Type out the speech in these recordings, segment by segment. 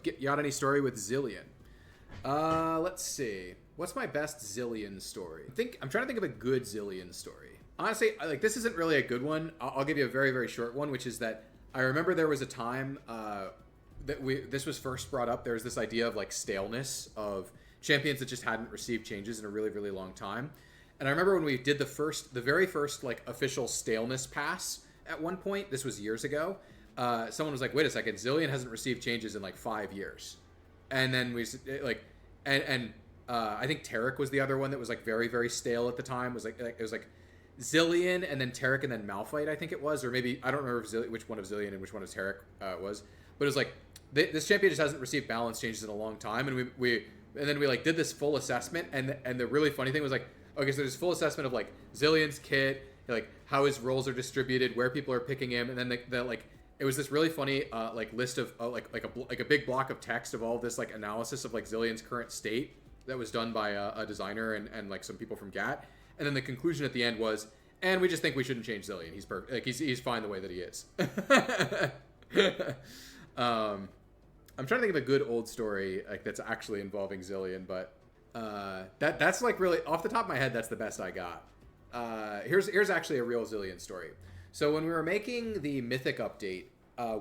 you got any story with ZILEAN? Let's see. What's my best ZILEAN story? I'm trying to think of a good ZILEAN story. Honestly, like this isn't really a good one. I'll give you a very, very short one, which is that I remember there was a time this was first brought up. There was this idea of like staleness of champions that just hadn't received changes in a really, really long time. And I remember when we did the very first like official staleness pass at one point, this was years ago, someone was like, wait a second, ZILEAN hasn't received changes in like 5 years. And then we like, I think Taric was the other one that was like very, very stale at the time. It was like ZILEAN and then Taric and then Malphite, I think it was, or maybe, I don't remember which one of ZILEAN and which one of Taric was, but it was like, this champion just hasn't received balance changes in a long time. And then we like did this full assessment, and the really funny thing was like, okay, so there's full assessment of like ZILEAN's kit, like how his roles are distributed, where people are picking him, and then the like it was this really funny like list of like a big block of text of all of this like analysis of like ZILEAN's current state that was done by a designer and like some people from GAT, and then the conclusion at the end was, and we just think we shouldn't change ZILEAN. He's perfect. Like he's fine the way that he is. I'm trying to think of a good old story like that's actually involving ZILEAN, but that's like really off the top of my head. That's the best I got. Here's actually a real ZILEAN story. So when we were making the Mythic update,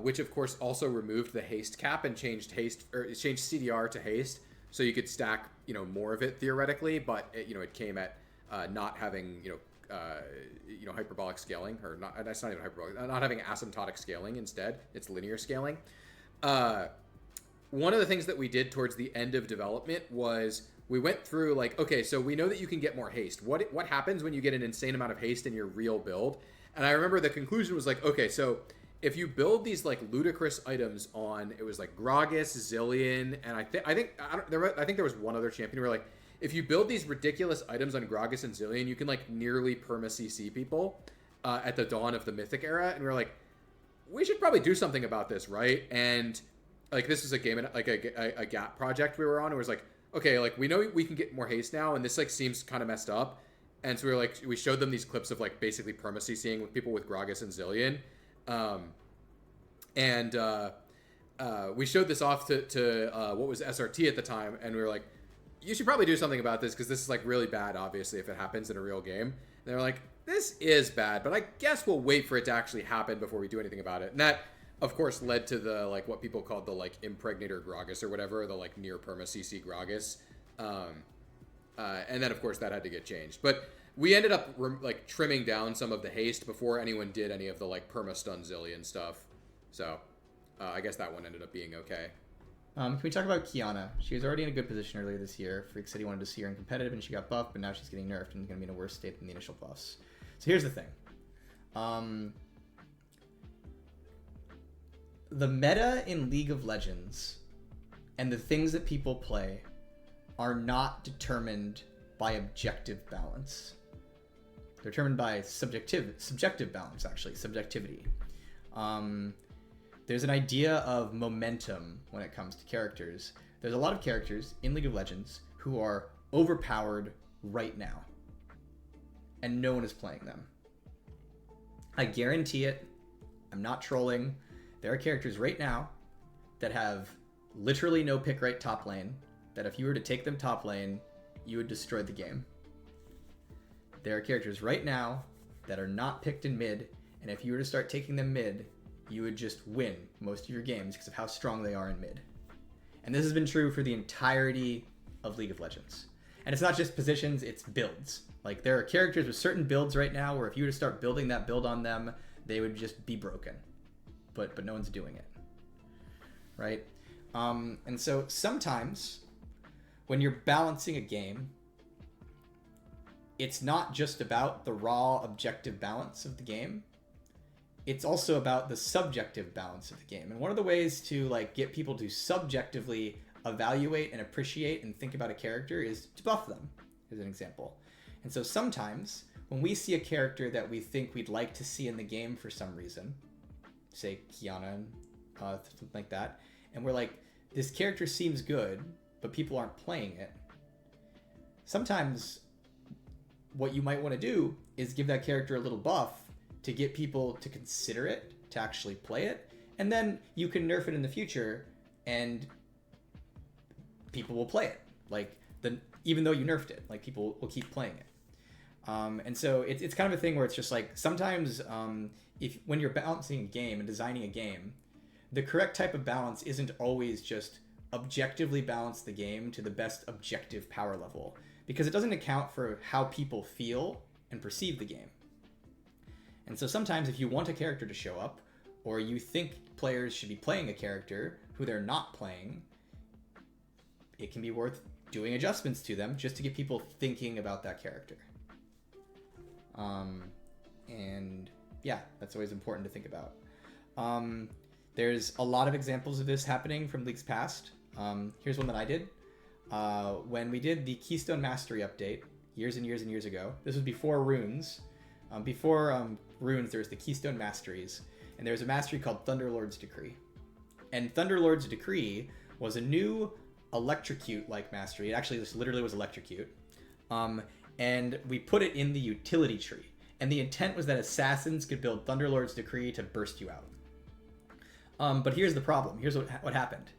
which of course also removed the haste cap and changed CDR to haste, so you could stack more of it theoretically, but it came at not having hyperbolic scaling, or not. That's not even hyperbolic. Not having asymptotic scaling. Instead, it's linear scaling. One of the things that we did towards the end of development was we went through like, okay, so we know that you can get more haste. What happens when you get an insane amount of haste in your real build? And I remember the conclusion was like, okay, so if you build these like ludicrous items on, it was like Gragas, ZILEAN, and I think there was one other champion where like, if you build these ridiculous items on Gragas and ZILEAN, you can like nearly perma CC people at the dawn of the Mythic era. And we were like, we should probably do something about this, right? And like this was a game, like a GAT project we were on. It was like, okay, like we know we can get more haste now, and this like seems kind of messed up. And so we showed them these clips of like basically perma CCing with people with Gragas and ZILEAN, we showed this off to what was SRT at the time, and we were like, you should probably do something about this because this is like really bad, obviously, if it happens in a real game. And they were like, this is bad, but I guess we'll wait for it to actually happen before we do anything about it. And that, of course, led to the like what people called the like impregnator Gragas or whatever, the like near perma CC Gragas. And then, of course, that had to get changed. But we ended up like trimming down some of the haste before anyone did any of the like perma stun ZILEAN stuff. So I guess that one ended up being okay. Can we talk about Qiyana? She was already in a good position earlier this year. Freak said he wanted to see her in competitive, and she got buffed, but now she's getting nerfed and going to be in a worse state than the initial buffs. So here's the thing. The meta in League of Legends and the things that people play are not determined by objective balance. They're determined by subjective balance, actually, subjectivity. There's an idea of momentum when it comes to characters. There's a lot of characters in League of Legends who are overpowered right now, and no one is playing them. I guarantee it. I'm not trolling. There are characters right now that have literally no pick right top lane, that if you were to take them top lane, you would destroy the game. There are characters right now that are not picked in mid, and if you were to start taking them mid, you would just win most of your games because of how strong they are in mid. And this has been true for the entirety of League of Legends. And it's not just positions, it's builds. Like, there are characters with certain builds right now where if you were to start building that build on them, they would just be broken. But no one's doing it, right? And so sometimes when you're balancing a game, it's not just about the raw objective balance of the game. It's also about the subjective balance of the game. And one of the ways to like get people to subjectively evaluate and appreciate and think about a character is to buff them, as an example. And so sometimes when we see a character that we think we'd like to see in the game for some reason, say Qiyana and something like that, and we're like, this character seems good, but people aren't playing it. Sometimes what you might want to do is give that character a little buff to get people to consider it, to actually play it, and then you can nerf it in the future and people will play it. Like, even though you nerfed it, like, people will keep playing it. And so it's kind of a thing where it's just like, sometimes when you're balancing a game and designing a game, the correct type of balance isn't always just objectively balance the game to the best objective power level, because it doesn't account for how people feel and perceive the game. And so sometimes if you want a character to show up, or you think players should be playing a character who they're not playing, it can be worth doing adjustments to them just to get people thinking about that character. And yeah, that's always important to think about. There's a lot of examples of this happening from leagues past. Here's one that I did. When we did the Keystone Mastery update years and years and years ago, this was before Runes. Before Runes, there was the Keystone Masteries, and there was a mastery called Thunderlord's Decree. And Thunderlord's Decree was a new electrocute-like mastery. It actually just literally was electrocute. And we put it in the utility tree. And the intent was that assassins could build Thunderlord's Decree to burst you out. But here's the problem. Here's what happened.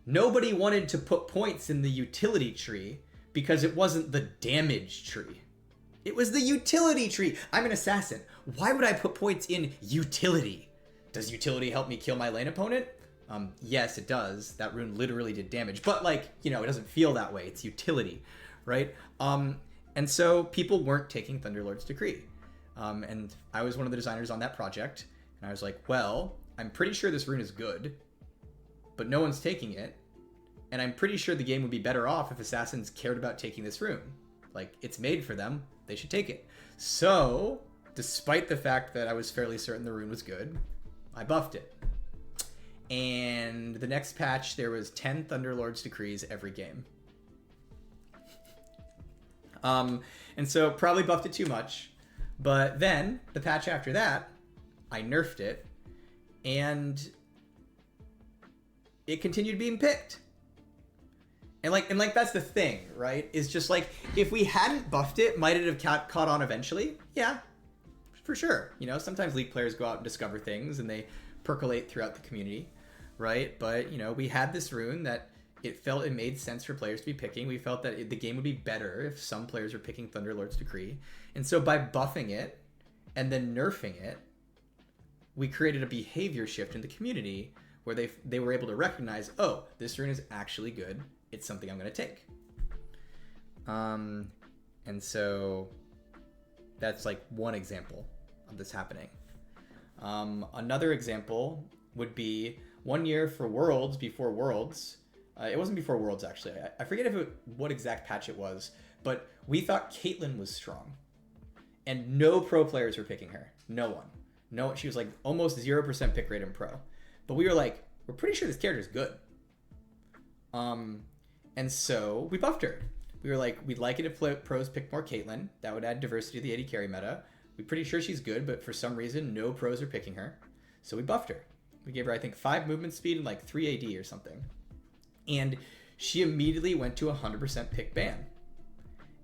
Nobody wanted to put points in the utility tree because it wasn't the damage tree. It was the utility tree. I'm an assassin. Why would I put points in utility? Does utility help me kill my lane opponent? Yes, it does. That rune literally did damage. But, like, you know, it doesn't feel that way. It's utility, right? And so people weren't taking Thunderlord's Decree. And I was one of the designers on that project. And I was like, well, I'm pretty sure this rune is good, but no one's taking it. And I'm pretty sure the game would be better off if assassins cared about taking this rune. Like, it's made for them. They should take it. So, despite the fact that I was fairly certain the rune was good, I buffed it. And the next patch, there was 10 Thunderlord's Decrees every game. And so probably buffed it too much. But then, the patch after that, I nerfed it. And it continued being picked. And like that's the thing, right? Is just like, if we hadn't buffed it, might it have caught on eventually? Yeah, for sure. You know, sometimes League players go out and discover things and they percolate throughout the community, right? But, you know, we had this rune that it made sense for players to be picking. We felt that the game would be better if some players were picking Thunderlord's Decree. And so by buffing it and then nerfing it, we created a behavior shift in the community where they were able to recognize, oh, this rune is actually good. It's something I'm going to take. And so that's like one example of this happening. Another example would be 1 year for Worlds, before Worlds. It wasn't before Worlds, actually. I forget what exact patch it was, but we thought Caitlyn was strong. And no pro players were picking her. No one. No, she was like almost 0% pick rate in pro. But we were like, we're pretty sure this character's good. And so we buffed her. We were like, we'd like it if pros picked more Caitlyn. That would add diversity to the AD carry meta. We're pretty sure she's good, but for some reason, no pros are picking her. So we buffed her. We gave her, I think, 5 movement speed and like 3 AD or something. And she immediately went to 100% pick ban.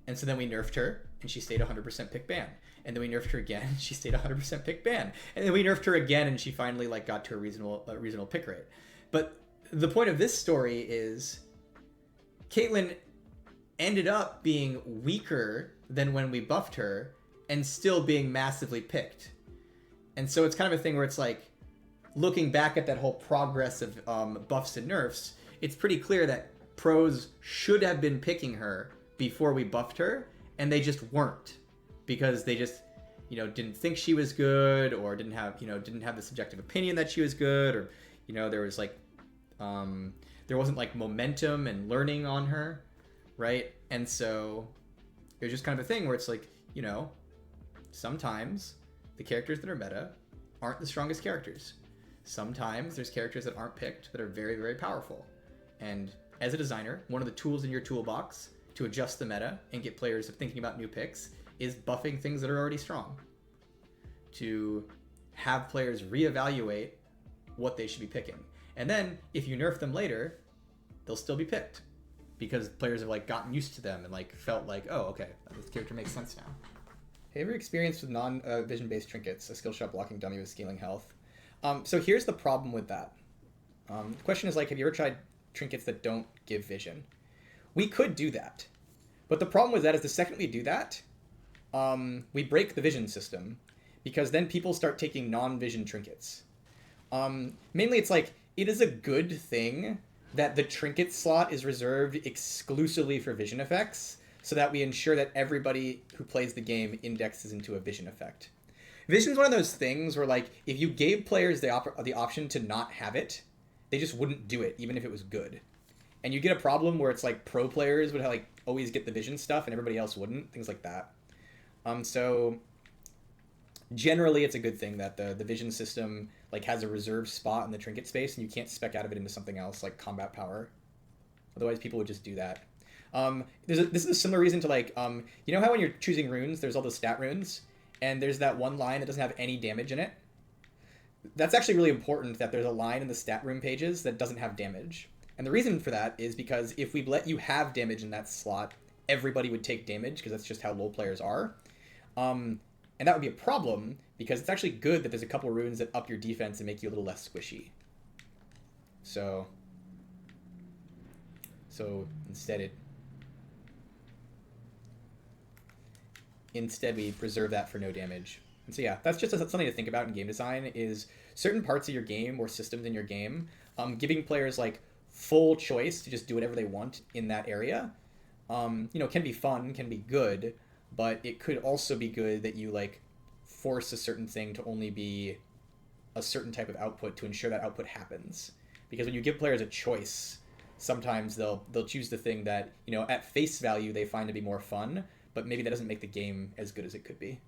And so then we nerfed her, and she stayed 100% pick ban. And then we nerfed her again, she stayed 100% pick ban. And then we nerfed her again, and she finally like got to a reasonable pick rate. But the point of this story is Caitlyn ended up being weaker than when we buffed her and still being massively picked. And so it's kind of a thing where it's like, looking back at that whole progress of buffs and nerfs, it's pretty clear that pros should have been picking her before we buffed her, and they just weren't, because they just, you know, didn't think she was good, or didn't have the subjective opinion that she was good, or, you know, there was like, there wasn't like momentum and learning on her, right? And so it was just kind of a thing where it's like, you know, sometimes the characters that are meta aren't the strongest characters. Sometimes there's characters that aren't picked that are very, very powerful. And as a designer, one of the tools in your toolbox to adjust the meta and get players thinking about new picks is buffing things that are already strong. To have players reevaluate what they should be picking. And then if you nerf them later, they'll still be picked, because players have like gotten used to them and like felt like, oh, okay, this character makes sense now. Have you ever experienced with non-vision based trinkets, a skill shot blocking dummy with scaling health? So here's the problem with that. The question is like, have you ever tried trinkets that don't give vision? We could do that. But the problem with that is the second we do that, we break the vision system, because then people start taking non-vision trinkets. Mainly it's like, it is a good thing that the trinket slot is reserved exclusively for vision effects, so that we ensure that everybody who plays the game indexes into a vision effect. Vision is one of those things where, like, if you gave players the option to not have it, they just wouldn't do it, even if it was good. And you get a problem where it's like pro players would like always get the vision stuff and everybody else wouldn't, things like that. So generally it's a good thing that the vision system like has a reserved spot in the trinket space, and you can't spec out of it into something else like combat power. Otherwise people would just do that. This is a similar reason to like, you know how when you're choosing runes, there's all the stat runes, and there's that one line that doesn't have any damage in it? That's actually really important, that there's a line in the stat rune pages that doesn't have damage. And the reason for that is because if we let you have damage in that slot, everybody would take damage, because that's just how LoL players are. And that would be a problem, because it's actually good that there's a couple runes that up your defense and make you a little less squishy. So instead we preserve that for no damage. And so yeah, that's just something to think about in game design, is certain parts of your game or systems in your game, giving players like full choice to just do whatever they want in that area, you know, can be fun, can be good, but it could also be good that you like force a certain thing to only be a certain type of output to ensure that output happens. Because when you give players a choice, sometimes they'll choose the thing that, you know, at face value they find to be more fun, but maybe that doesn't make the game as good as it could be.